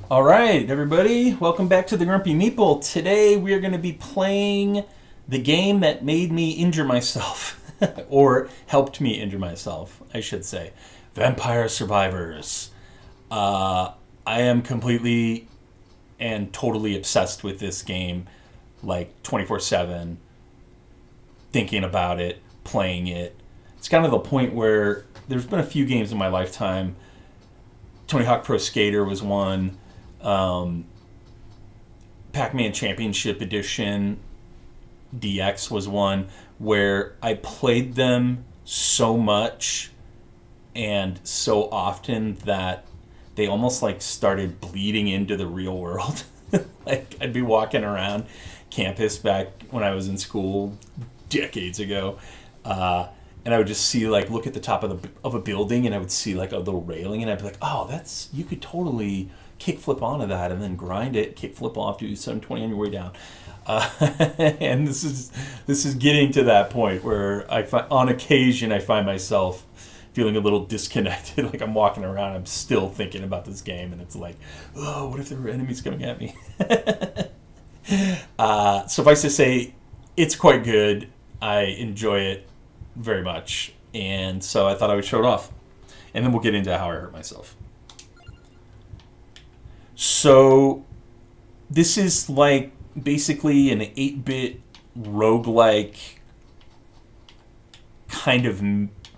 All right, everybody, welcome back to the Grumpy Meeple. Today we are going to be playing the game that made me injure myself, or helped me injure myself, I should say. Vampire Survivors. I am completely and totally obsessed with this game, like 24/7, thinking about it, playing it. It's kind of the point where there's been a few games in my lifetime. Tony Hawk Pro Skater was one. Um, Pac-Man Championship Edition DX was one where I played them so much and so often that they almost like started bleeding into the real world. Like I'd be walking around campus back when I was in school decades ago, and I would just see like look at the top of a building, and I would see like a little railing, and I'd be like, oh, that's you could totally kick flip onto that, and then grind it, kick flip off, do 720 on your way down. And this is getting to that point where on occasion I find myself feeling a little disconnected. Like I'm walking around, I'm still thinking about this game, and it's like, oh, what if there were enemies coming at me? Suffice to say, it's quite good. I enjoy it very much, and so I thought I would show it off, and then we'll get into how I hurt myself. So this is like basically an 8-bit roguelike kind of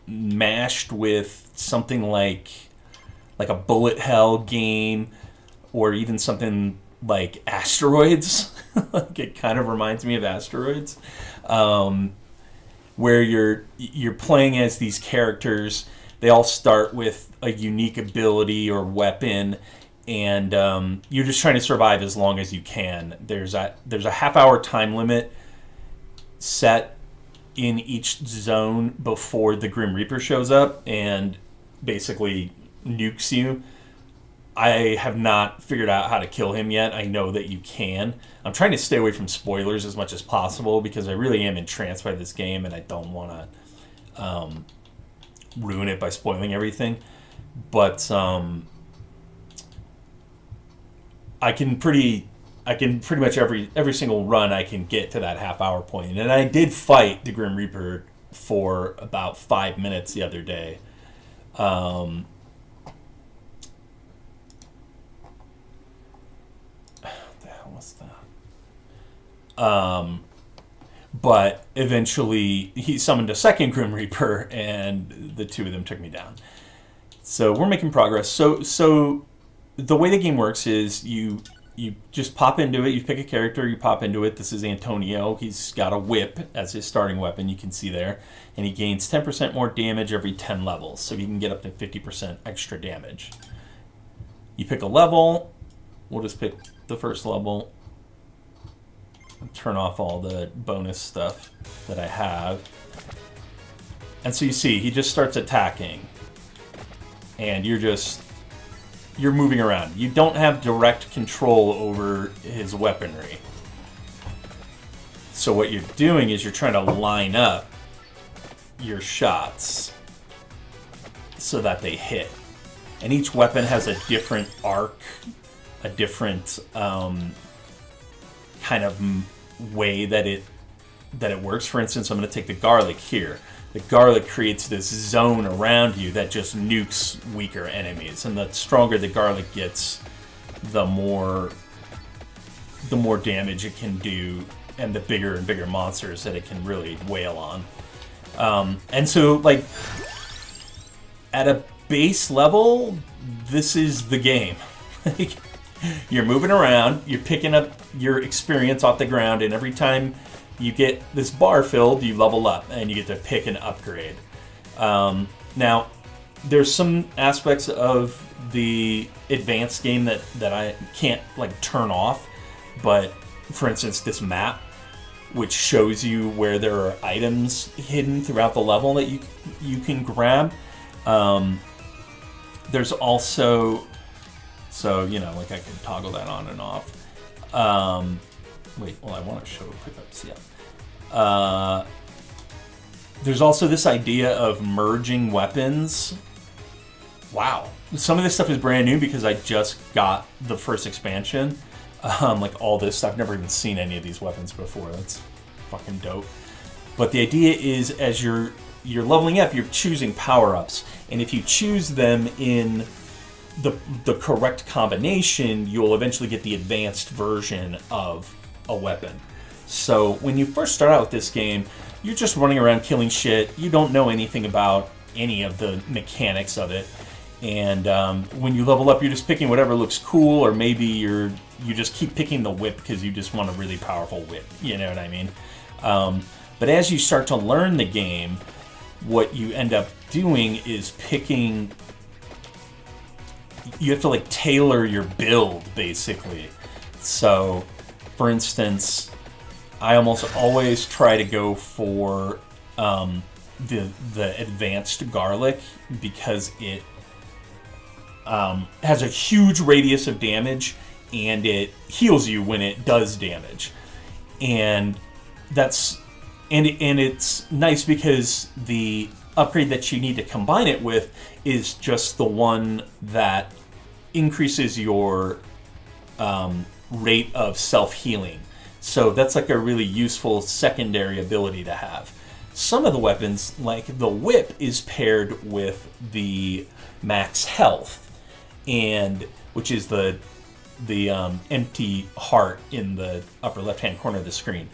mashed with something like a bullet hell game, or even something like Asteroids. Like it kind of reminds me of Asteroids, where you're playing as these characters. They all start with a unique ability or weapon, and you're just trying to survive as long as you can. There's a half-hour time limit set in each zone before the Grim Reaper shows up and basically nukes you. I have not figured out how to kill him yet. I know that you can. I'm trying to stay away from spoilers as much as possible because I really am entranced by this game, and I don't want to ruin it by spoiling everything. But I can pretty much every single run I can get to that half-hour point. And I did fight the Grim Reaper for about 5 minutes the other day. What the hell was that? But eventually he summoned a second Grim Reaper, and the two of them took me down. So we're making progress. So the way the game works is you just pop into it. You pick a character, you pop into it. This is Antonio. He's got a whip as his starting weapon, you can see there. And he gains 10% more damage every 10 levels. So you can get up to 50% extra damage. You pick a level. We'll just pick the first level. Turn off all the bonus stuff that I have. And so you see, he just starts attacking. And you're moving around. You don't have direct control over his weaponry. So what you're doing is you're trying to line up your shots so that they hit. And each weapon has a different arc, a different kind of way that it works. For instance, I'm going to take the garlic here. The garlic creates this zone around you that just nukes weaker enemies, and the stronger the garlic gets, the more damage it can do, and the bigger and bigger monsters that it can really wail on. And so, like, at a base level, this is the game. You're moving around, you're picking up your experience off the ground, and every time you get this bar filled, you level up, and you get to pick an upgrade. Now, there's some aspects of the advanced game that I can't like turn off, but for instance, this map, which shows you where there are items hidden throughout the level that you can grab. There's also, so like I can toggle that on and off. Wait, well, I want to show pickups, yeah. There's also this idea of merging weapons wow. Some of this stuff is brand new because I just got the first expansion. Like all this stuff. I've never even seen any of these weapons before. That's fucking dope. But the idea is as you're leveling up, you're choosing power-ups. And if you choose them in the correct combination, you'll eventually get the advanced version of a weapon. So when you first start out with this game, you're just running around killing shit. You don't know anything about any of the mechanics of it. And when you level up, you're just picking whatever looks cool, or maybe you just keep picking the whip because you just want a really powerful whip. You know what I mean? But as you start to learn the game, what you end up doing is picking... You have to, like, tailor your build, basically. So, for instance, I almost always try to go for the advanced garlic because it has a huge radius of damage and it heals you when it does damage. And that's and it's nice because the upgrade that you need to combine it with is just the one that increases your rate of self-healing. So that's like a really useful secondary ability to have. Some of the weapons, like the whip, is paired with the max health, and which is the empty heart in the upper left-hand corner of the screen.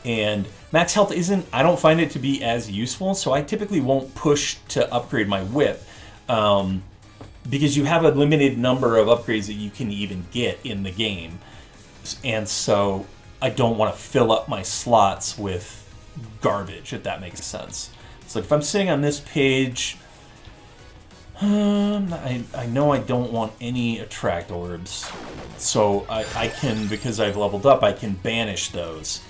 And max health I don't find it to be as useful, so I typically won't push to upgrade my whip, because you have a limited number of upgrades that you can even get in the game. And so I don't want to fill up my slots with garbage, if that makes sense. So if I'm sitting on this page, I know I don't want any attract orbs. So I can, because I've leveled up, I can banish those,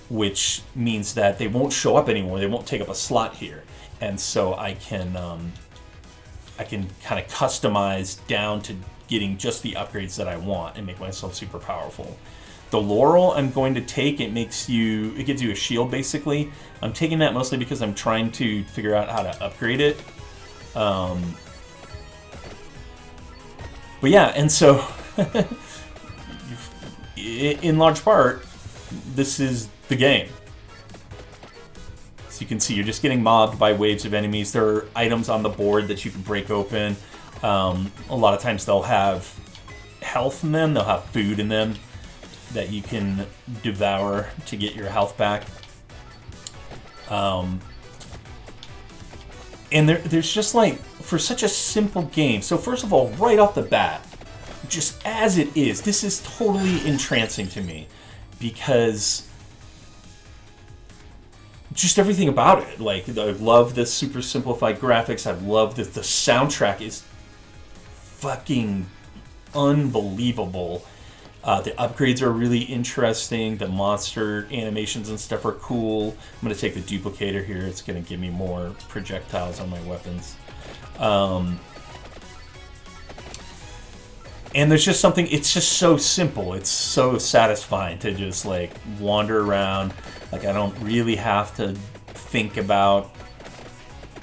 which means that they won't show up anymore. They won't take up a slot here. And so I can kind of customize down to getting just the upgrades that I want and make myself super powerful. The laurel I'm going to take, it gives you a shield basically. I'm taking that mostly because I'm trying to figure out how to upgrade it. But yeah, and so in large part, this is the game. So you can see you're just getting mobbed by waves of enemies. There are items on the board that you can break open. A lot of times they'll have health in them, they'll have food in them that you can devour to get your health back. And there's just like, for such a simple game, so first of all, right off the bat, just as it is, this is totally entrancing to me because just everything about it. Like, I love the super simplified graphics. I love that the soundtrack is fucking unbelievable. The upgrades are really interesting. The monster animations and stuff are cool. I'm going to take the duplicator here. It's going to give me more projectiles on my weapons. And there's just something, it's just so simple. It's so satisfying to just like wander around. Like, I don't really have to think about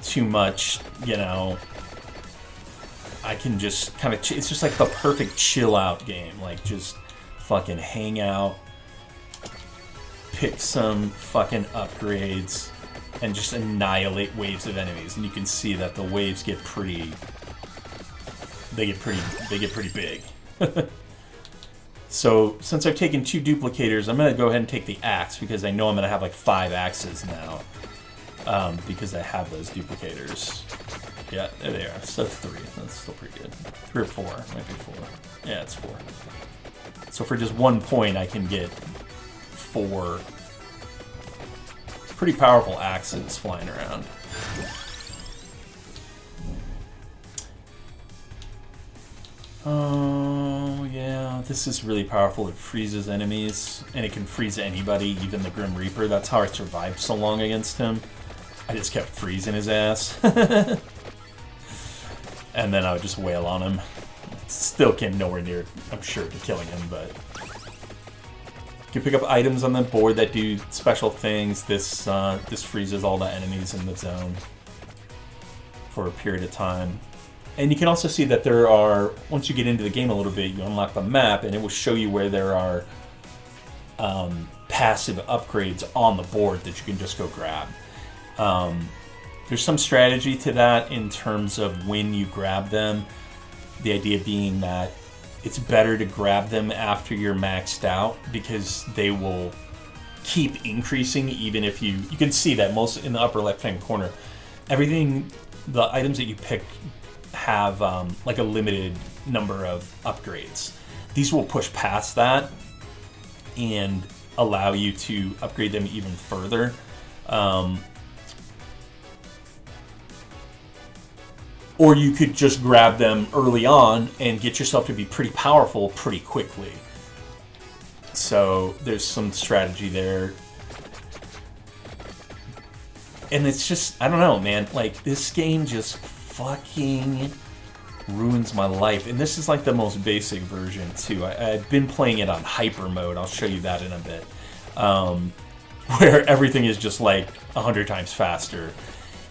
too much, you know. I can just kind of, it's just like the perfect chill out game. Like, just fucking hang out, pick some fucking upgrades, and just annihilate waves of enemies. And you can see that the waves get pretty, they get pretty big. So since I've taken 2 duplicators, I'm going to go ahead and take the axe because I know I'm going to have like 5 axes now, because I have those duplicators. Yeah, there they are. So 3. That's still pretty good. 3 or 4. Might be 4. Yeah, it's 4. So for just 1 point, I can get 4 pretty powerful axes flying around. Oh, yeah. This is really powerful. It freezes enemies, and it can freeze anybody, even the Grim Reaper. That's how I survived so long against him. I just kept freezing his ass. And then I would just wail on him. Still came nowhere near, I'm sure, to killing him, but... You can pick up items on the board that do special things. This freezes all the enemies in the zone for a period of time. And you can also see that there are, once you get into the game a little bit, you unlock the map, and it will show you where there are passive upgrades on the board that you can just go grab. There's some strategy to that in terms of when you grab them. The idea being that it's better to grab them after you're maxed out because they will keep increasing even if you can see that most in the upper left hand corner, everything, the items that you pick have like a limited number of upgrades. These will push past that and allow you to upgrade them even further. Or you could just grab them early on and get yourself to be pretty powerful pretty quickly. So there's some strategy there. And it's just, I don't know, man. Like, this game just fucking ruins my life. And this is like the most basic version, too. I've been playing it on hyper mode. I'll show you that in a bit. Where everything is just like 100 times faster.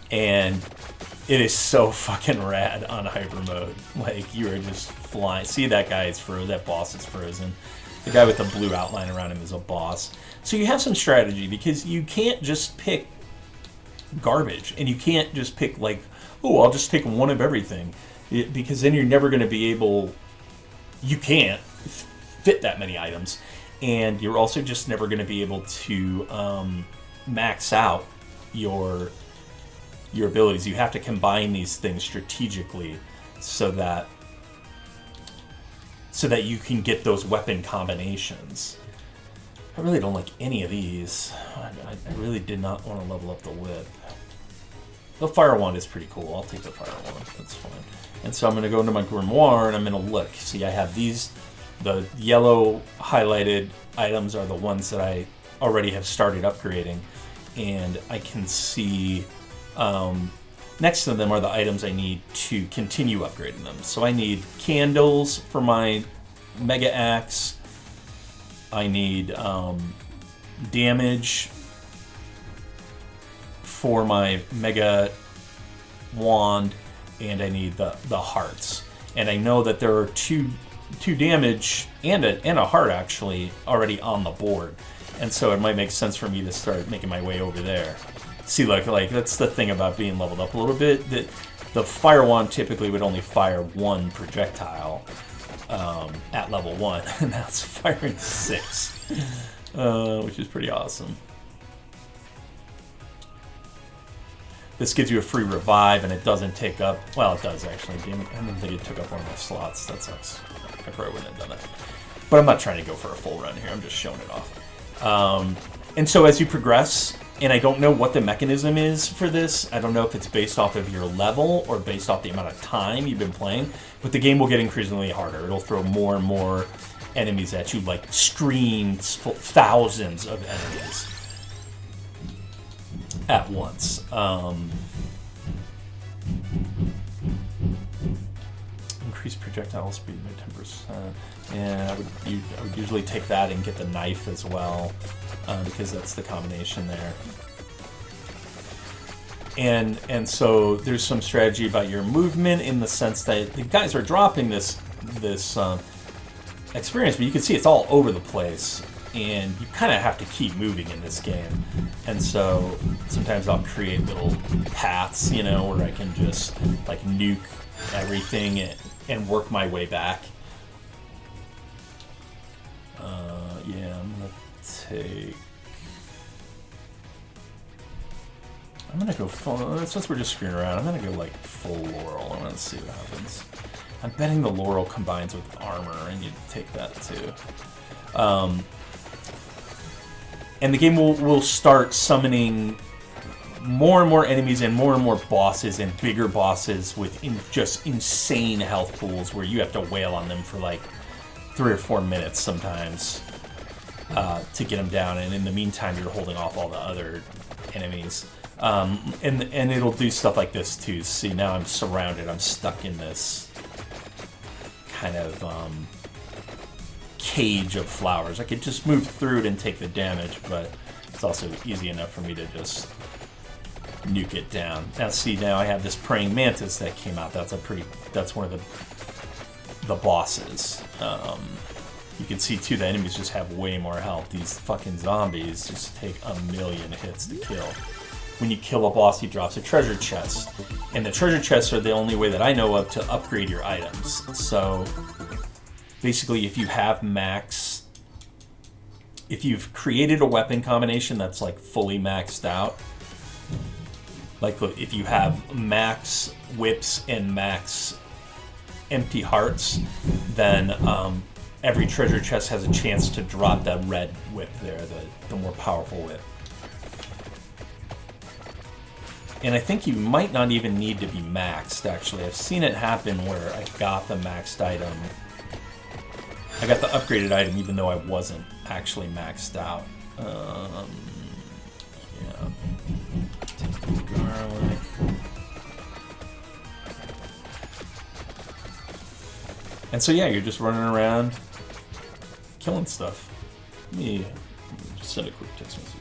And it is so fucking rad on hyper mode. Like, you are just flying. See, that guy is frozen. That boss is frozen. The guy with the blue outline around him is a boss. So you have some strategy because you can't just pick garbage. And you can't just pick, like, oh, I'll just take one of everything. Because then you're never going to be able... You can't fit that many items. And you're also just never going to be able to max out your abilities. You have to combine these things strategically so that you can get those weapon combinations. I really don't like any of these. I really did not want to level up the whip. The fire wand is pretty cool. I'll take the fire wand. That's fine. And so I'm going to go into my grimoire and I'm going to look. See, I have these. The yellow highlighted items are the ones that I already have started upgrading. And I can see... next to them are the items I need to continue upgrading them. So I need candles for my Mega Axe. I need damage for my Mega Wand, and I need the hearts. And I know that there are two damage and a heart actually already on the board, and so it might make sense for me to start making my way over there. See, like that's the thing about being leveled up a little bit. That the fire wand typically would only fire one projectile at level 1, and now it's firing 6, which is pretty awesome. This gives you a free revive, and it doesn't take up... Well, it does, actually. I didn't think it took up one of my slots. That sucks. I probably wouldn't have done that. But I'm not trying to go for a full run here. I'm just showing it off. And so as you progress... And I don't know what the mechanism is for this. I don't know if it's based off of your level or based off the amount of time you've been playing. But the game will get increasingly harder. It'll throw more and more enemies at you, like streams, thousands of enemies at once. Increase projectile speed by 10%. And I would usually take that and get the knife as well. Because that's the combination there. And so there's some strategy about your movement in the sense that the guys are dropping this experience, but you can see it's all over the place, and you kind of have to keep moving in this game. And so sometimes I'll create little paths, you know, where I can just like nuke everything and work my way back. Yeah, I'm gonna take... I'm gonna go full... Since we're just screwing around, I'm gonna go like full Laurel. I wanna see what happens. I'm betting the Laurel combines with armor, and you take that too. And the game will start summoning more and more enemies and more bosses and bigger bosses with just insane health pools where you have to wail on them for like 3 or 4 minutes sometimes to get them down, and in the meantime you're holding off all the other enemies. And it'll do stuff like this too. See, now I'm surrounded. I'm stuck in this kind of cage of flowers. I could just move through it and take the damage, but it's also easy enough for me to just nuke it down. Now see, now I have this praying mantis that came out. That's one of the bosses. You can see too the enemies just have way more health. These fucking zombies just take a million hits to kill. When you kill a boss, he drops a treasure chest. And the treasure chests are the only way that I know of to upgrade your items. So basically, if you have max... If you've created a weapon combination that's like fully maxed out, like if you have max whips and max empty hearts, then every treasure chest has a chance to drop that red whip there, the more powerful whip. And I think you might not even need to be maxed, actually. I've seen it happen where I got the maxed item. I got the upgraded item even though I wasn't actually maxed out. Yeah. Take the garlic. And so yeah, you're just running around killing stuff. Let me just send a quick text message.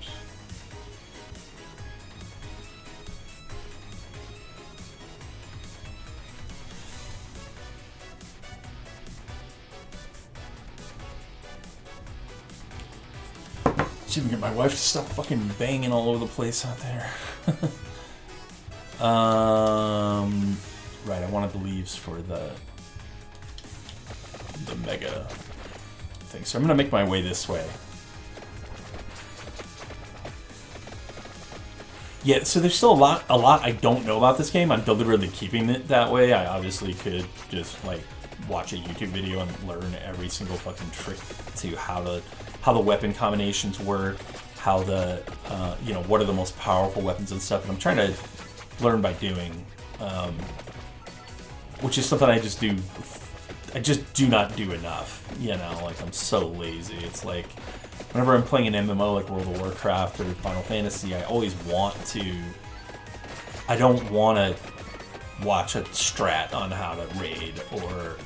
See if we can get my wife to stop fucking banging all over the place out there. Right, I wanted the leaves for the mega thing. So I'm gonna make my way this way. Yeah, so there's still a lot I don't know about this game. I'm deliberately keeping it that way. I obviously could just like watch a YouTube video and learn every single fucking trick to how the weapon combinations work, how the what are the most powerful weapons and stuff. And I'm trying to learn by doing, which is something I just do not do enough. You know, like I'm so lazy. It's like whenever I'm playing an MMO like World of Warcraft or Final Fantasy, I always want to. I don't want to watch a strat on how to raid or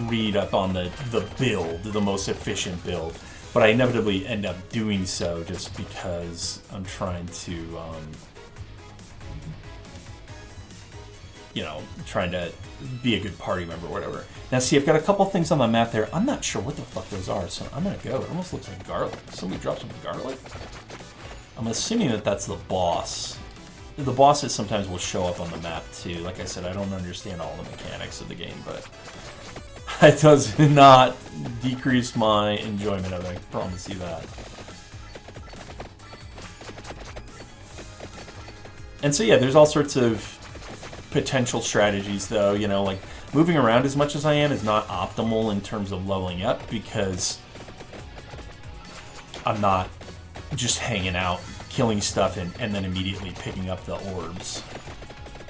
read up on the build, the most efficient build. But I inevitably end up doing so just because I'm trying to, trying to be a good party member or whatever. Now see, I've got a couple things on the map there. I'm not sure what the fuck those are, so I'm gonna go. It almost looks like garlic. Somebody dropped some garlic? I'm assuming that that's the boss. The bosses sometimes will show up on the map too. Like I said, I don't understand all the mechanics of the game, but it does not decrease my enjoyment of it, I promise you that. And so yeah, there's all sorts of potential strategies though, like moving around as much as I am is not optimal in terms of leveling up because I'm not just hanging out, killing stuff, and then immediately picking up the orbs.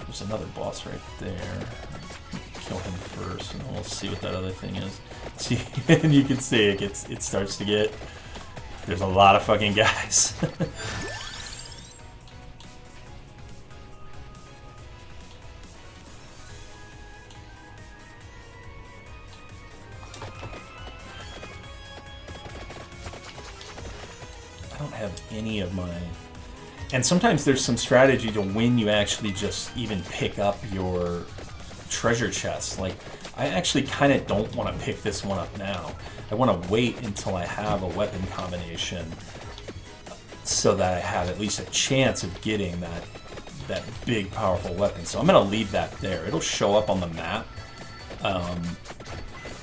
There's another boss right there. Kill him first, and we'll see what that other thing is. See, and you can see it starts to get. There's a lot of fucking guys. I don't have any of my. And sometimes there's some strategy to when you actually just even pick up your treasure chest. Like, I actually kind of don't want to pick this one up now. I want to wait until I have a weapon combination so that I have at least a chance of getting that big, powerful weapon. So I'm going to leave that there. It'll show up on the map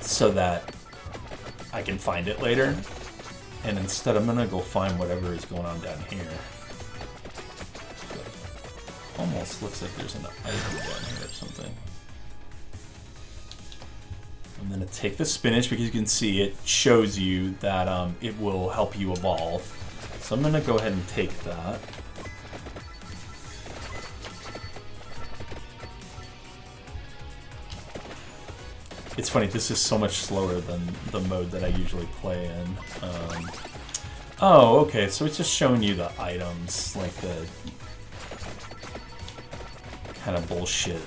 so that I can find it later. And instead, I'm going to go find whatever is going on down here. Almost looks like there's an item down here or something. I'm going to take the spinach because you can see it shows you that it will help you evolve. So I'm going to go ahead and take that. It's funny, this is so much slower than the mode that I usually play in. Oh, okay, so it's just showing you the items, like the kind of bullshit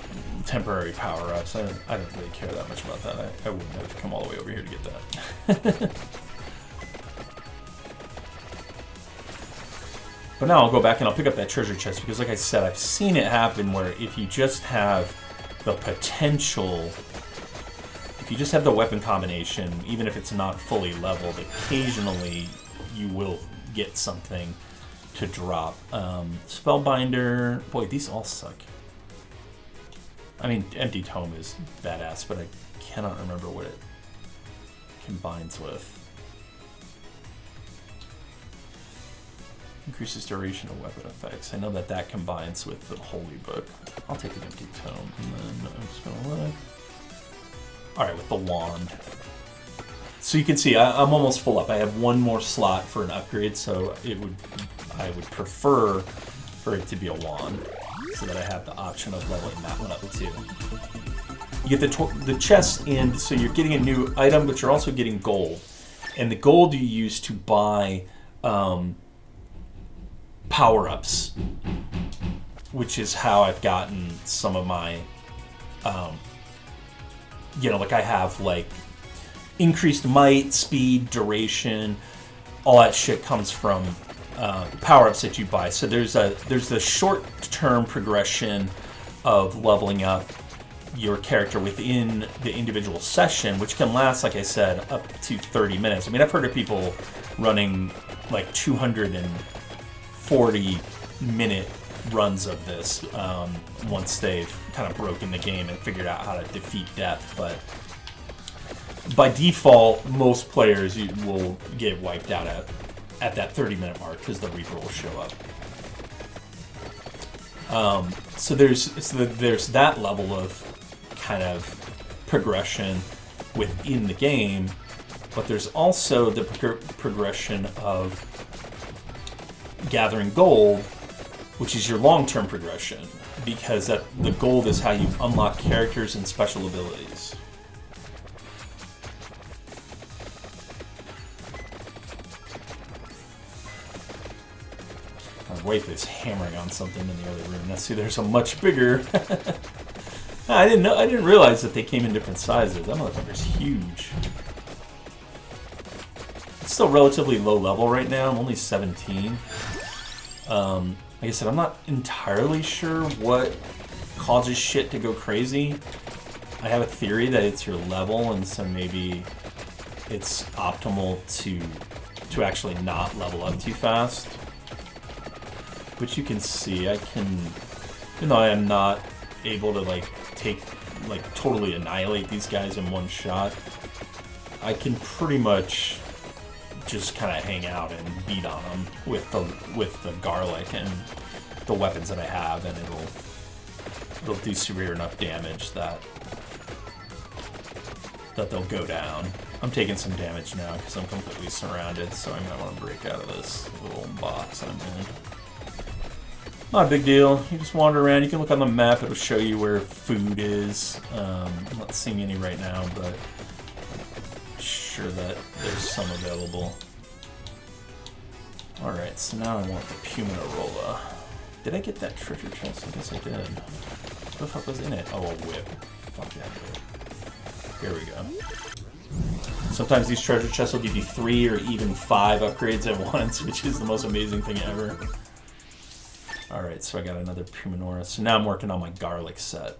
temporary power-ups. I don't really care that much about that. I wouldn't have come all the way over here to get that. But now I'll go back and I'll pick up that treasure chest because, like I said, I've seen it happen where if you just have the potential, if you just have the weapon combination, even if it's not fully leveled, occasionally you will get something to drop. Spellbinder, boy, these all suck. I mean, Empty Tome is badass, but I cannot remember what it combines with. Increases duration of weapon effects. I know that that combines with the Holy Book. I'll take the Empty Tome, and then I'm just gonna look. Alright, with the Wand. So you can see, I'm almost full up. I have one more slot for an upgrade, so I would prefer for it to be a Wand, so that I have the option of leveling that one up too. You get the chest, and so you're getting a new item, but you're also getting gold. And the gold you use to buy power-ups, which is how I've gotten some of my, like I have like increased might, speed, duration, all that shit comes from power-ups that you buy. So there's the short-term progression of leveling up your character within the individual session, which can last, like I said, up to 30 minutes. I mean, I've heard of people running like 240-minute runs of this once they've kind of broken the game and figured out how to defeat death. But by default, most players will get wiped out at that 30-minute mark because the Reaper will show up. So there's that level of kind of progression within the game, but there's also the progression of gathering gold, which is your long-term progression, because the gold is how you unlock characters and special abilities. My wife is hammering on something in the other room. Now see, there's a much bigger. I didn't realize that they came in different sizes. That motherfucker's huge. It's still relatively low level right now. I'm only 17. Like I said, I'm not entirely sure what causes shit to go crazy. I have a theory that it's your level, and so maybe it's optimal to actually not level up too fast. Which you can see, even though I am not able to totally annihilate these guys in one shot, I can pretty much just kind of hang out and beat on them with the garlic and the weapons that I have, and it'll do severe enough damage that they'll go down. I'm taking some damage now because I'm completely surrounded, so I might want to break out of this little box I'm in. Not a big deal. You just wander around. You can look on the map. It'll show you where food is. I'm not seeing any right now, but I'm sure that there's some available. Alright, so now I want the Puminarola. Did I get that treasure chest? I guess I did. What the fuck was in it? Oh, a whip. Fuck that whip. Here we go. Sometimes these treasure chests will give you 3 or even 5 upgrades at once, which is the most amazing thing ever. Alright, so I got another Puminora. So now I'm working on my garlic set.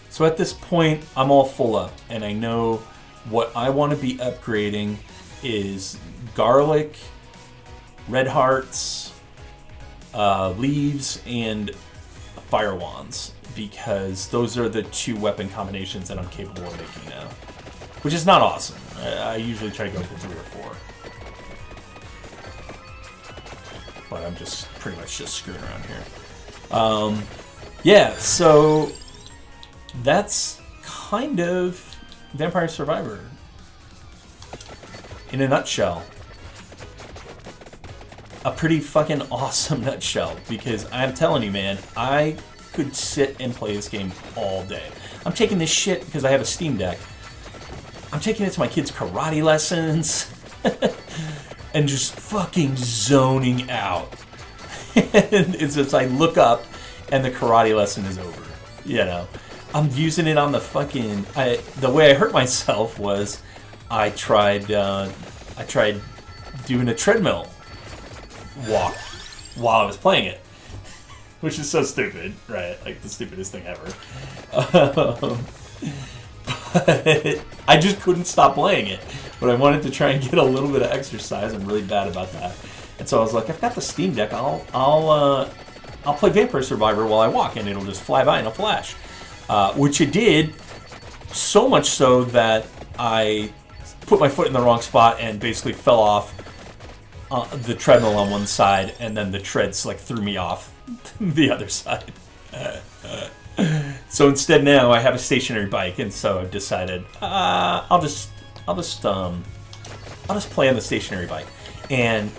So at this point, I'm all full up, and I know what I want to be upgrading is garlic, red hearts, leaves, and fire wands, because those are the 2 weapon combinations that I'm capable of making now. Which is not awesome. I usually try to go for 3 or 4. But I'm just pretty much just screwing around here. Yeah, so that's kind of Vampire Survivor in a nutshell. A pretty fucking awesome nutshell, because I'm telling you, man, I could sit and play this game all day. I'm taking this shit because I have a Steam Deck. I'm taking it to my kids' karate lessons. And just fucking zoning out. It's just I look up and the karate lesson is over. You know, I'm using it on the fucking. The way I hurt myself was I tried doing a treadmill walk while I was playing it. Which is so stupid, right? Like the stupidest thing ever. But I just couldn't stop playing it. But I wanted to try and get a little bit of exercise. I'm really bad about that. And so I was like, I've got the Steam Deck. I'll play Vampire Survivor while I walk, and it'll just fly by in a flash. Which it did, so much so that I put my foot in the wrong spot and basically fell off the treadmill on one side, and then the treads like threw me off the other side. So instead now I have a stationary bike, and so I've decided I'll just play on the stationary bike, and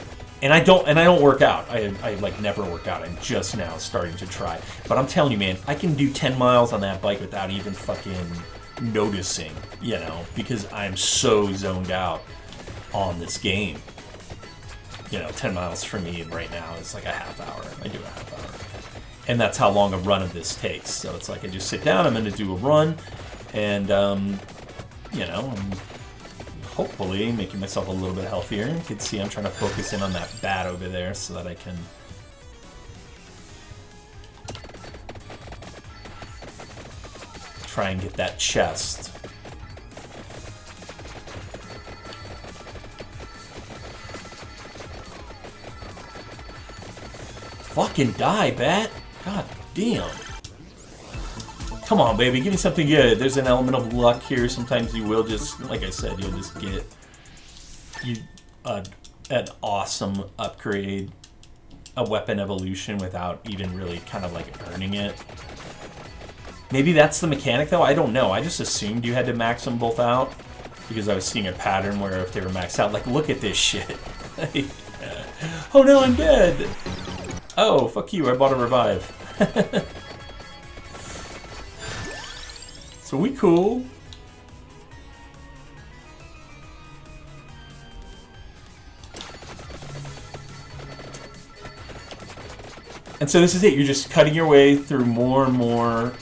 I don't work out. I like never work out. I'm just now starting to try. But I'm telling you, man, I can do 10 miles on that bike without even fucking noticing, you know, because I'm so zoned out on this game. You know, 10 miles for me right now is like a half hour. I do a half hour. And that's how long a run of this takes. So it's like I just sit down, I'm going to do a run, and, you know, I'm hopefully making myself a little bit healthier. You can see I'm trying to focus in on that bat over there so that I can try and get that chest. Fucking die, bat! God damn. Come on, baby, give me something good. There's an element of luck here. Sometimes you will just, like I said, you'll just get an awesome upgrade, a weapon evolution without even really kind of like earning it. Maybe that's the mechanic, though. I don't know. I just assumed you had to max them both out because I was seeing a pattern where if they were maxed out, like, look at this shit. Oh no, I'm dead. Oh, fuck you, I bought a revive. So we cool. And so this is it. You're just cutting your way through more and more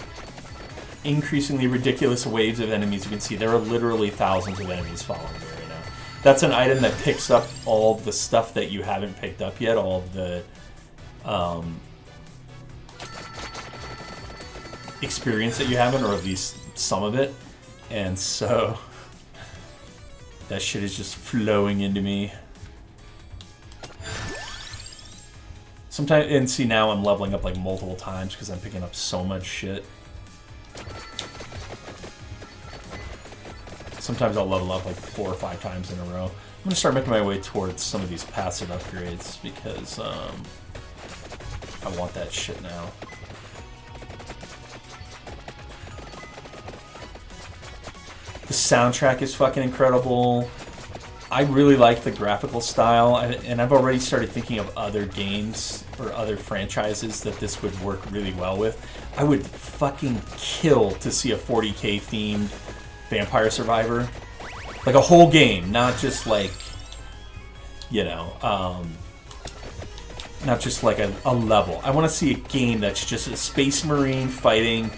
increasingly ridiculous waves of enemies. You can see there are literally thousands of enemies following me right now. That's an item that picks up all the stuff that you haven't picked up yet, all of the experience that you haven't, or at least some of it. And so that shit is just flowing into me. Sometimes, and see, now I'm leveling up like multiple times because I'm picking up so much shit. Sometimes I'll level up like 4 or 5 times in a row. I'm gonna start making my way towards some of these passive upgrades because I want that shit now. The soundtrack is fucking incredible. I really like the graphical style, and I've already started thinking of other games or other franchises that this would work really well with. I would fucking kill to see a 40K themed Vampire Survivor. Like a whole game, not just like, you know, not just like a level. I want to see a game that's just a Space Marine fighting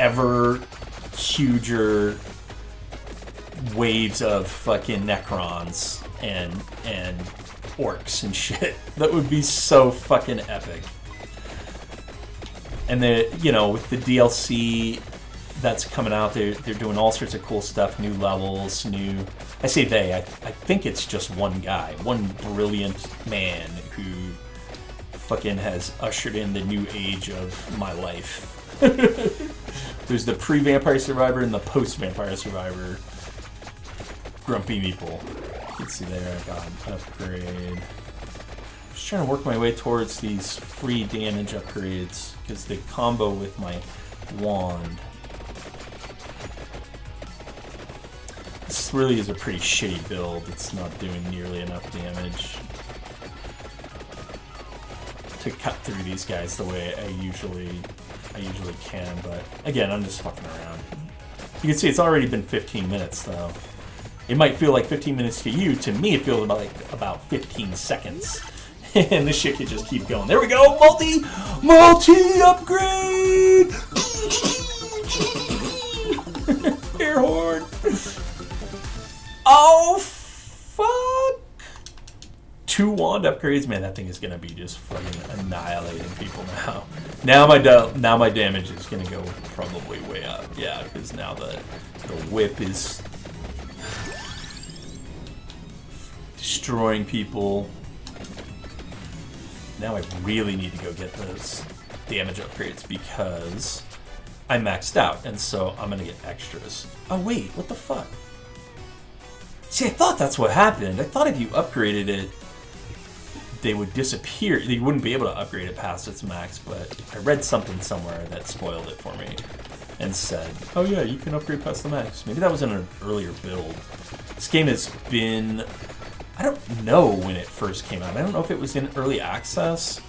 ever huger waves of fucking Necrons and orcs and shit. That would be so fucking epic. And the, you know, with the DLC that's coming out, they're doing all sorts of cool stuff, new levels, new... I say they, I think it's just one guy, one brilliant man who fucking has ushered in the new age of my life. There's the pre-Vampire Survivor and the post-Vampire Survivor Grumpy Meeple. You can see there I got an upgrade. Just trying to work my way towards these free damage upgrades because they combo with my wand. This really is a pretty shitty build. It's not doing nearly enough damage to cut through these guys the way I usually can, but again, I'm just fucking around. You can see it's already been 15 minutes though. It might feel like 15 minutes to you. To me, it feels about 15 seconds. And this shit could just keep going. There we go! Multi upgrade! Air horn! Oh, fuck! 2 wand upgrades, man, that thing is gonna be just fucking annihilating people now. Now my damage is gonna go probably way up. Yeah, because now the whip is destroying people. Now I really need to go get those damage upgrades because I maxed out, and so I'm gonna get extras. Oh wait, what the fuck? See, I thought that's what happened. I thought if you upgraded it, they would disappear. You wouldn't be able to upgrade it past its max, but I read something somewhere that spoiled it for me and said, oh yeah, you can upgrade past the max. Maybe that was in an earlier build. This game has been... I don't know when it first came out. I don't know if it was in early access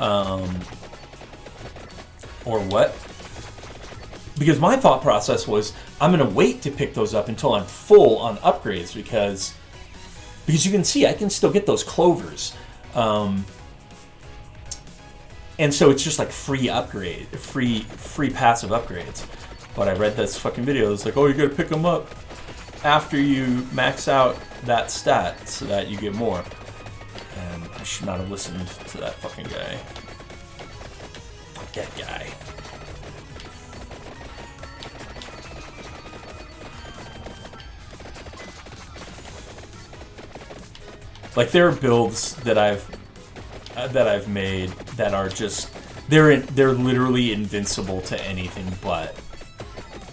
or what. Because my thought process was, I'm going to wait to pick those up until I'm full on upgrades because you can see I can still get those clovers. And so it's just like free upgrade, free passive upgrades. But I read this fucking video. It's like, oh, you got to pick them up after you max out that stat so that you get more. And I should not have listened to that fucking guy. Fuck that guy. Like, there are builds that I've made that are just they're literally invincible to anything but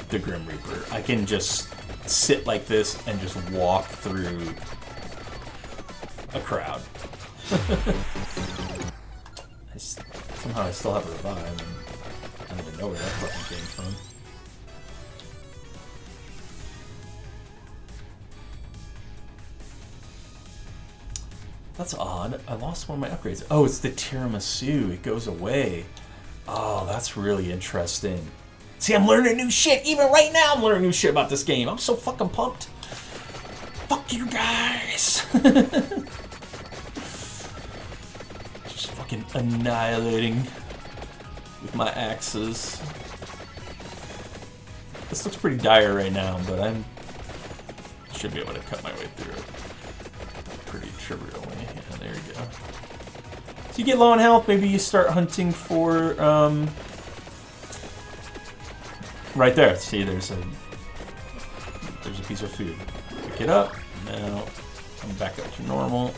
the Grim Reaper. I can just sit like this and just walk through a crowd. Somehow I still have a revive, and I don't even know where that fucking came from. That's odd. I lost one of my upgrades. Oh, it's the tiramisu. It goes away. Oh, that's really interesting. See, I'm learning new shit. Even right now, I'm learning new shit about this game. I'm so fucking pumped. Fuck you guys. Just fucking annihilating with my axes. This looks pretty dire right now, but I should be able to cut my way through it pretty trivially. Yeah, there you go. So you get low on health, maybe you start hunting for, right there. See, there's a piece of food. Pick it up. Now I'm back up to normal.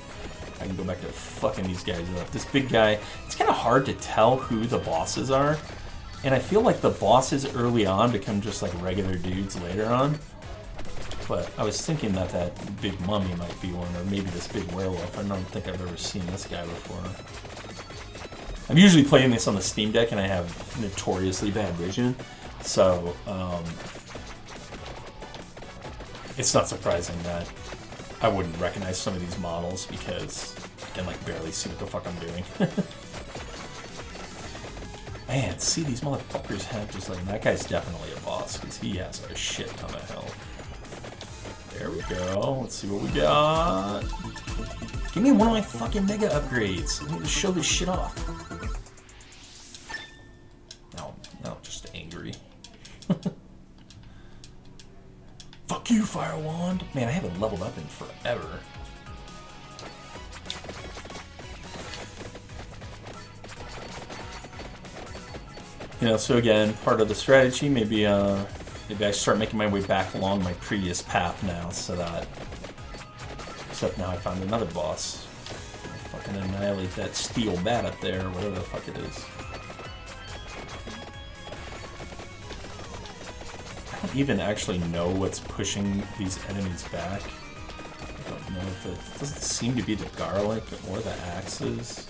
I can go back to fucking these guys up. This big guy, it's kind of hard to tell who the bosses are. And I feel like the bosses early on become just like regular dudes later on. But I was thinking that big mummy might be one, or maybe this big werewolf. I don't think I've ever seen this guy before. I'm usually playing this on the Steam Deck, and I have notoriously bad vision. So, it's not surprising that I wouldn't recognize some of these models, because I can, like, barely see what the fuck I'm doing. Man, see, these motherfuckers have just, like, that guy's definitely a boss, because he has a shit ton of health. There we go. Let's see what we got. Give me one of my fucking mega upgrades. I need to show this shit off. No, just angry. Fuck you, Fire Wand. Man, I haven't leveled up in forever. You know, so again, part of the strategy, maybe I start making my way back along my previous path now, so that... Except now I found another boss. I'll fucking annihilate that steel bat up there, or whatever the fuck it is. I don't even actually know what's pushing these enemies back. I don't know if it doesn't seem to be the garlic or the axes.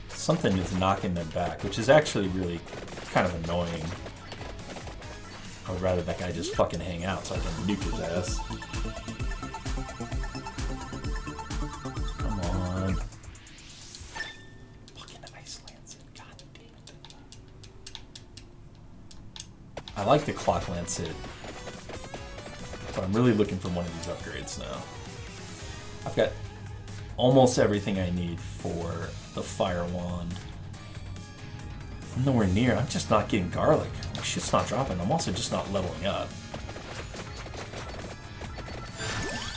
Something is knocking them back, which is actually really kind of annoying. I would rather that guy just fucking hang out so I can nuke his ass. Come on. Fucking Ice Lancet. God damn it. I like the Clock Lancet, but I'm really looking for one of these upgrades now. I've got almost everything I need for the Fire Wand. I'm nowhere near. I'm just not getting garlic. My shit's not dropping. I'm also just not leveling up.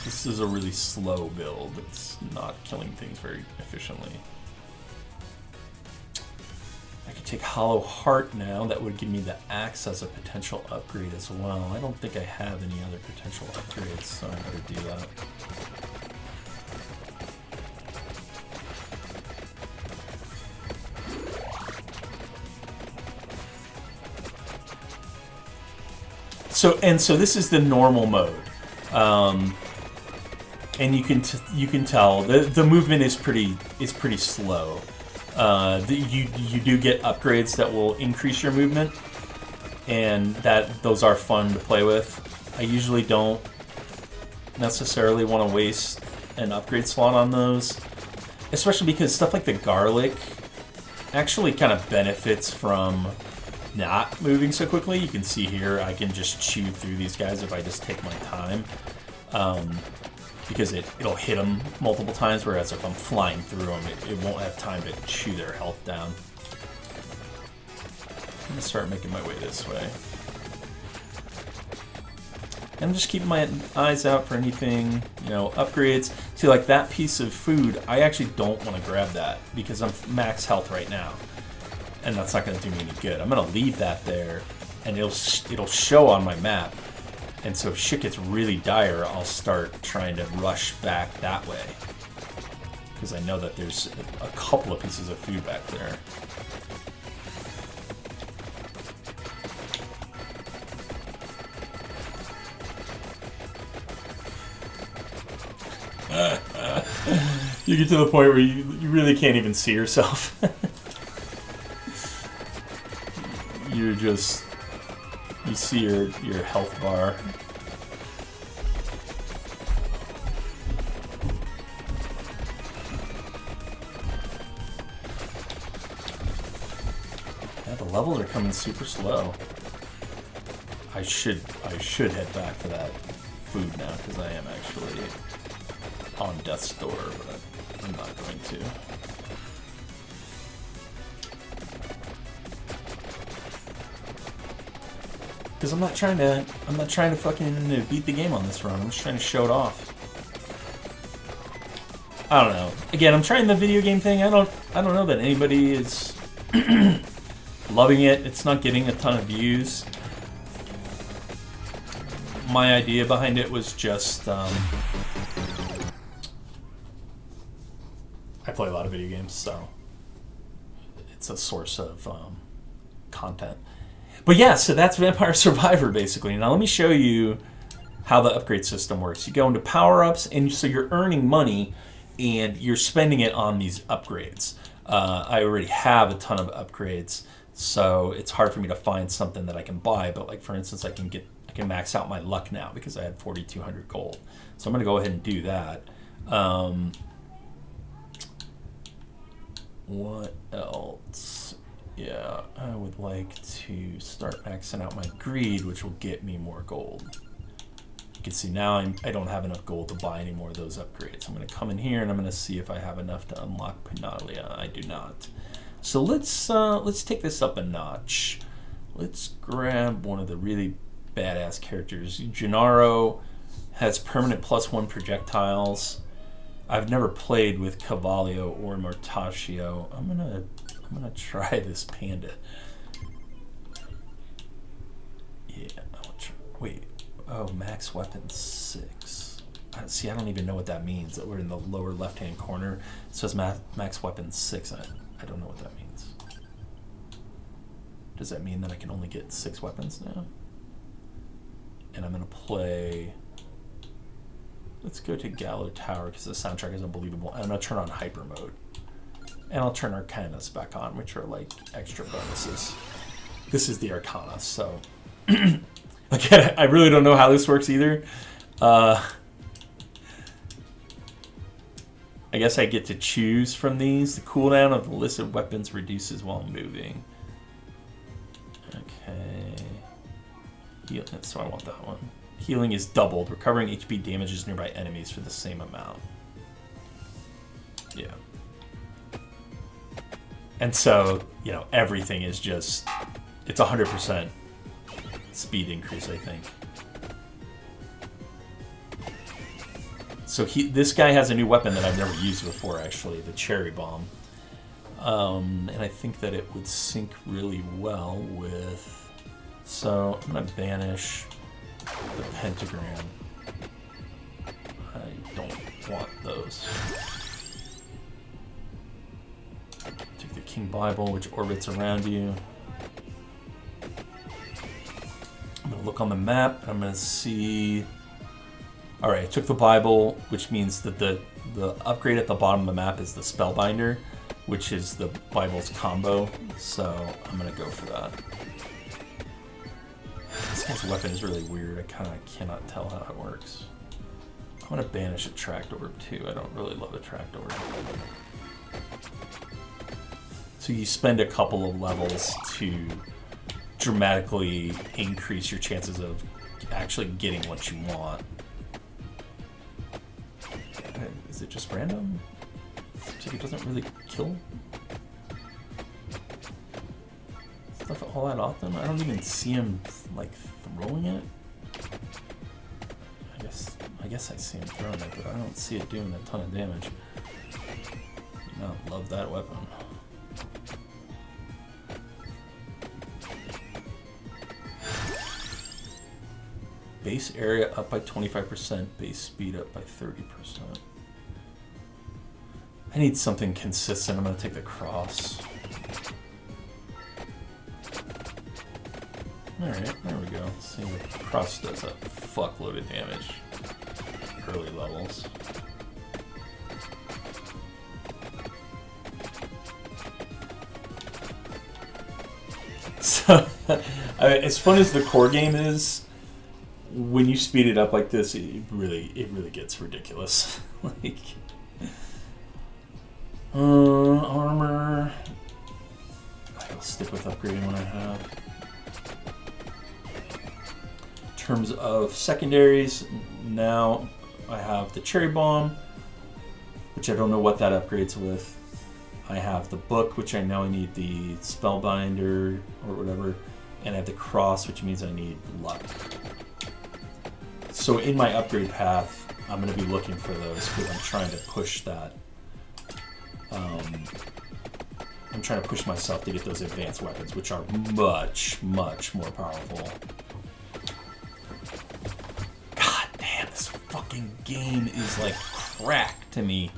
This This is a really slow build. It's not killing things very efficiently. I could take Hollow Heart now. That would give me the axe as a potential upgrade as well. I don't think I have any other potential upgrades, so I better do that. So this is the normal mode, and you can tell the movement is pretty slow. You do get upgrades that will increase your movement, and those are fun to play with. I usually don't necessarily want to waste an upgrade slot on those, especially because stuff like the garlic actually kind of benefits from not moving so quickly. You can see here I can just chew through these guys if I just take my time, because it'll hit them multiple times, whereas if I'm flying through them, it won't have time to chew their health down. I'm gonna start making my way this way. And I'm just keeping my eyes out for anything, upgrades. See, like that piece of food, I actually don't want to grab that because I'm max health right now. And that's not going to do me any good. I'm going to leave that there, and it'll show on my map. And so if shit gets really dire, I'll start trying to rush back that way. Because I know that there's a couple of pieces of food back there. You get to the point where you really can't even see yourself. You see your health bar. Yeah, the levels are coming super slow. I should head back to that food now because I am actually on death's door, but I'm not going to. Because I'm not trying to fucking beat the game on this run. I'm just trying to show it off. I don't know. Again, I'm trying the video game thing. I don't know that anybody is loving it. It's not getting a ton of views. My idea behind it was just I play a lot of video games, so it's a source of content. But yeah, so that's Vampire Survivor, basically. Now let me show you how the upgrade system works. You go into power-ups, and so you're earning money, and you're spending it on these upgrades. I already have a ton of upgrades, so it's hard for me to find something that I can buy. But like, for instance, I can max out my luck now because I had 4,200 gold. So I'm going to go ahead and do that. What else? Yeah, I would like to start maxing out my greed, which will get me more gold. You can see now I don't have enough gold to buy any more of those upgrades. I'm going to come in here and I'm going to see if I have enough to unlock Penalia. I do not. So let's take this up a notch. Let's grab one of the really badass characters. Gennaro has permanent +1 projectiles. I've never played with Cavalio or Mortaccio. I'm gonna try this panda. Yeah, wait. Oh, max weapon 6. See, I don't even know what that means. We're in the lower left-hand corner. It says max weapon 6. I don't know what that means. Does that mean that I can only get 6 weapons now? And I'm gonna play. Let's go to Gallo Tower because the soundtrack is unbelievable. And I'm gonna turn on hyper mode. And I'll turn Arcanas back on, which are like extra bonuses. This is the Arcana, so again, I really don't know how this works either. I guess I get to choose from these. The cooldown of the listed weapons reduces while moving. Okay. So I want that one. Healing is doubled. Recovering HP damages nearby enemies for the same amount. Yeah. And so, everything is just, it's 100% speed increase, I think. So this guy has a new weapon that I've never used before, actually, the cherry bomb. And I think that it would sync really well with... So I'm going to banish the pentagram. I don't want those. Take the King Bible, which orbits around you. I'm going to look on the map, and I'm going to see... Alright, I took the Bible, which means that the upgrade at the bottom of the map is the Spellbinder, which is the Bible's combo, so I'm going to go for that. This guy's weapon is really weird. I kind of cannot tell how it works. I'm going to banish a tracked orb too. I don't really love a tracked orb. So you spend a couple of levels to dramatically increase your chances of actually getting what you want. Is it just random? Seems like it doesn't really kill stuff all that often. I don't even see him like throwing it. I guess I see him throwing it, but I don't see it doing a ton of damage. I don't love that weapon. Base area up by 25%, base speed up by 30%. I need something consistent. I'm going to take the cross. Alright, there we go. See what the cross does a fuckload of damage. Early levels. So, as fun as the core game is, when you speed it up like this, it really gets ridiculous. Like, armor. I'll stick with upgrading what I have. In terms of secondaries, now I have the cherry bomb, which I don't know what that upgrades with. I have the book, which I know I need the spellbinder or whatever, and I have the cross, which means I need luck. So in my upgrade path, I'm going to be looking for those because I'm trying to push that. I'm trying to push myself to get those advanced weapons, which are much, much more powerful. God damn, this fucking game is like crack to me.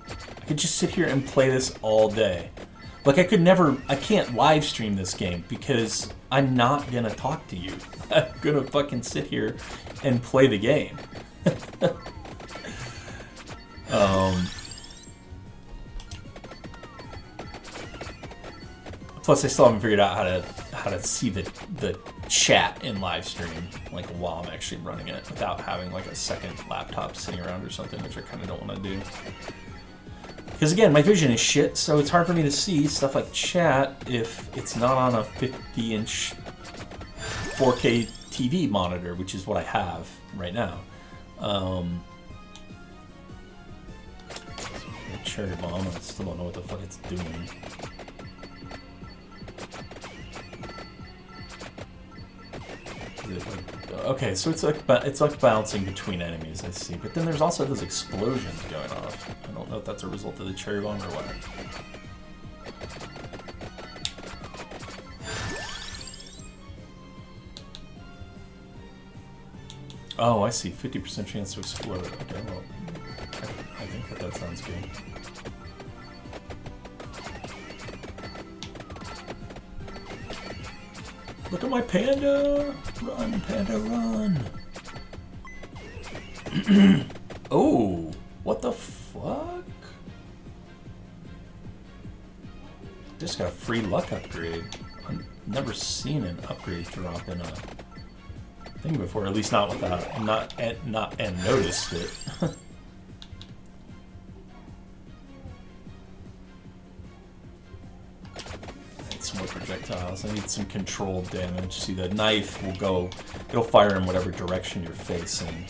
I could just sit here and play this all day. Like I can't live stream this game because I'm not gonna talk to you. I'm gonna fucking sit here and play the game. Plus, I still haven't figured out how to see the chat in live stream, like while I'm actually running it, without having like a second laptop sitting around or something, which I kind of don't want to do. Because again, my vision is shit, so it's hard for me to see stuff like chat if it's not on a 50-inch 4K TV monitor, which is what I have right now. Cherry bomb, I still don't know what the fuck it's doing. Okay, so it's like bouncing between enemies, I see. But then there's also those explosions going off. I don't know if that's a result of the cherry bomb or what. Oh, I see. 50% chance to explode. Okay, well, I think that sounds good. Look at my panda! Run, panda, run! Oh, what the fuck? Just got a free luck upgrade. I've never seen an upgrade drop in a thing before, at least not without and noticed it. Some more projectiles. I need some controlled damage. See, the knife will go, it'll fire in whatever direction you're facing.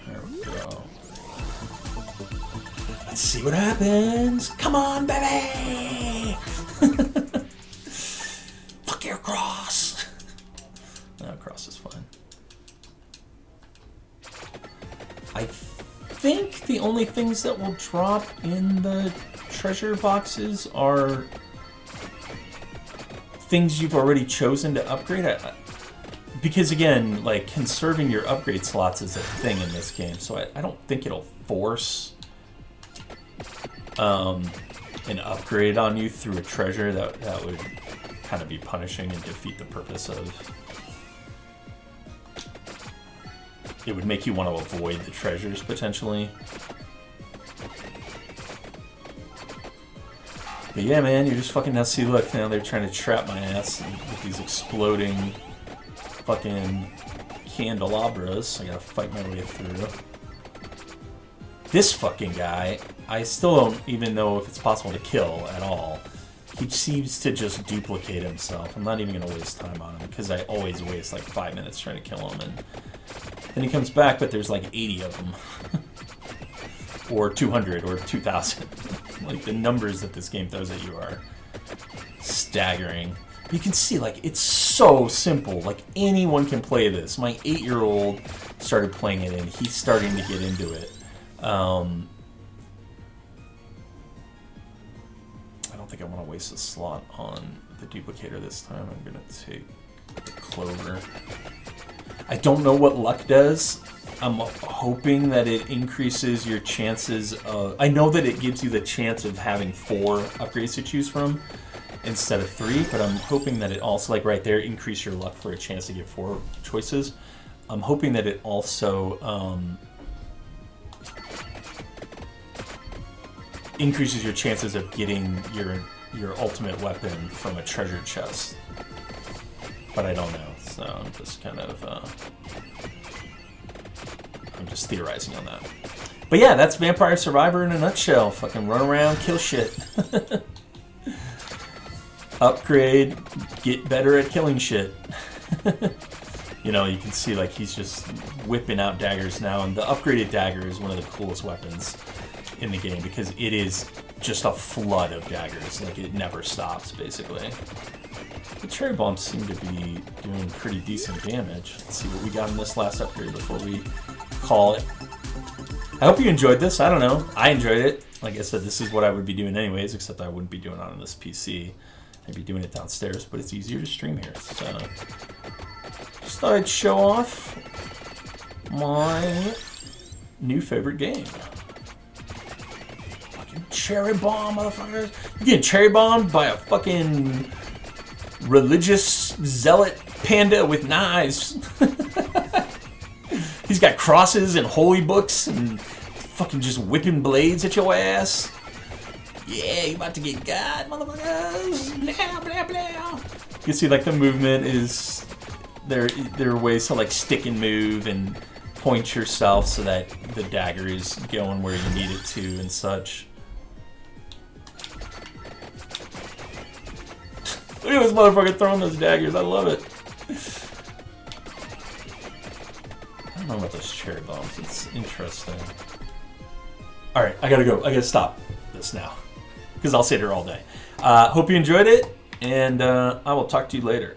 There we go. Let's see what happens. Come on, baby! Fuck your cross! No, cross is fine. only things that will drop in the treasure boxes are things you've already chosen to upgrade. Because again, like, conserving your upgrade slots is a thing in this game, so I don't think it'll force an upgrade on you through a treasure. That would kind of be punishing and defeat the purpose of... It would make you want to avoid the treasures, potentially. But yeah, man, you're just fucking nuts. See, look, now they're trying to trap my ass with these exploding fucking candelabras. I gotta fight my way through. This fucking guy, I still don't even know if it's possible to kill at all. He seems to just duplicate himself. I'm not even gonna waste time on him, because I always waste like 5 minutes trying to kill him, and then he comes back, but there's like 80 of them. Or 200, or 2,000. Like, the numbers that this game throws at you are staggering. You can see, like, it's so simple. Like, anyone can play this. My 8-year-old started playing it, and he's starting to get into it. I don't think I want to waste a slot on the duplicator this time. I'm going to take the clover. I don't know what luck does. I'm hoping that it increases your chances of... I know that it gives you the chance of having 4 upgrades to choose from instead of 3, but I'm hoping that it also, like right there, increase your luck for a chance to get 4 choices. I'm hoping that it also increases your chances of getting your ultimate weapon from a treasure chest. But I don't know, so I'm just kind of... I'm just theorizing on that. But yeah, that's Vampire Survivor in a nutshell. Fucking run around, kill shit. Upgrade, get better at killing shit. You know, you can see, like, he's just whipping out daggers now, and the upgraded dagger is one of the coolest weapons in the game because it is just a flood of daggers. Like, it never stops, basically. The cherry bombs seem to be doing pretty decent damage. Let's see what we got in this last upgrade before we call it. I hope you enjoyed this. I don't know. I enjoyed it. Like I said, this is what I would be doing anyways, except I wouldn't be doing it on this PC. I'd be doing it downstairs, but it's easier to stream here. So just thought I'd show off my new favorite game. Fucking cherry bomb, motherfuckers. You getting cherry bombed by a fucking religious zealot panda with knives. He's got crosses and holy books and fucking just whipping blades at your ass. Yeah, you about to get God, motherfuckers. Blah, blah, blah. You can see, like, the movement is... There are ways to, like, stick and move and point yourself so that the dagger is going where you need it to and such. Look at this motherfucker throwing those daggers. I love it. I don't know about those cherry bombs. It's interesting. Alright, I gotta go. I gotta stop this now. Because I'll sit here all day. Hope you enjoyed it, and I will talk to you later.